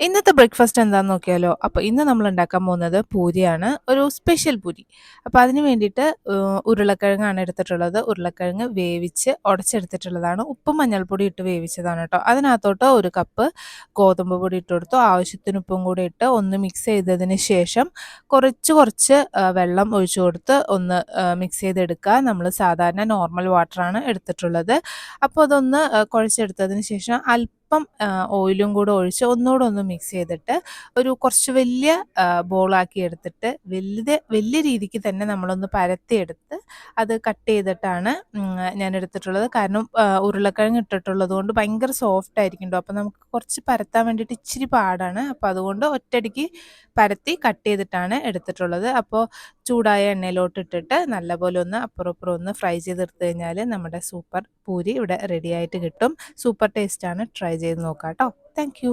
ഇന്നത്തെ ബ്രേക്ക്ഫാസ്റ്റ് എന്താന്ന് നോക്കിയാലോ? അപ്പോൾ ഇന്ന് നമ്മൾ ഉണ്ടാക്കാൻ പോകുന്നത് പൂരിയാണ്. ഒരു സ്പെഷ്യൽ പൂരി. അപ്പോൾ അതിന് വേണ്ടിയിട്ട് ഉരുളക്കിഴങ്ങാണ് എടുത്തിട്ടുള്ളത്. ഉരുളക്കിഴങ്ങ് വേവിച്ച് ഉടച്ചെടുത്തിട്ടുള്ളതാണ്. ഉപ്പും മഞ്ഞൾപ്പൊടി ഇട്ട് വേവിച്ചതാണ് കേട്ടോ. അതിനകത്തോട്ട് 1 കപ്പ് ഗോതമ്പ് പൊടി ഇട്ട് കൊടുത്തു. ആവശ്യത്തിന് ഉപ്പും കൂടി ഇട്ട് ഒന്ന് മിക്സ് ചെയ്തതിന് ശേഷം കുറച്ച് വെള്ളം ഒഴിച്ചു കൊടുത്ത് ഒന്ന് മിക്സ് ചെയ്തെടുക്കുക. നമ്മൾ സാധാരണ നോർമൽ വാട്ടറാണ് എടുത്തിട്ടുള്ളത്. അപ്പോൾ അതൊന്ന് കുഴച്ചെടുത്തതിന് ശേഷം അല്പം ഓയിലും കൂടെ ഒഴിച്ച് ഒന്നുകൂടെ ഒന്ന് മിക്സ് ചെയ്തിട്ട് ഒരു കുറച്ച് വലിയ ബോളാക്കി എടുത്തിട്ട് വലിയ രീതിക്ക് തന്നെ നമ്മളൊന്ന് പരത്തിയെടുത്ത് അത് കട്ട് ചെയ്തിട്ടാണ് ഞാൻ എടുത്തിട്ടുള്ളത്. കാരണം ഉരുളക്കിഴങ്ങ് ഇട്ടിട്ടുള്ളത് കൊണ്ട് ഭയങ്കര സോഫ്റ്റ് ആയിരിക്കും ട്ടോ. അപ്പോൾ നമുക്ക് കുറച്ച് പരത്താൻ വേണ്ടിയിട്ട് ഇച്ചിരി പാടാണ്. അപ്പോൾ അതുകൊണ്ട് ഒറ്റയടിക്ക് പരത്തി കട്ട് ചെയ്തിട്ടാണ് എടുത്തിട്ടുള്ളത്. അപ്പോൾ ചൂടായ എണ്ണയിലോട്ട് ഇട്ടിട്ട് നല്ലപോലെ ഒന്ന് അപ്പുറം ഇപ്പുറം ഒന്ന് ഫ്രൈ ചെയ്തെടുത്ത് കഴിഞ്ഞാൽ നമ്മുടെ സൂപ്പർ പൂരി ഇവിടെ റെഡി ആയിട്ട് കിട്ടും. സൂപ്പർ ടേസ്റ്റാണ്. ട്രൈ ചെയ്ത് നോക്കാം ട്ടോ. Thank you.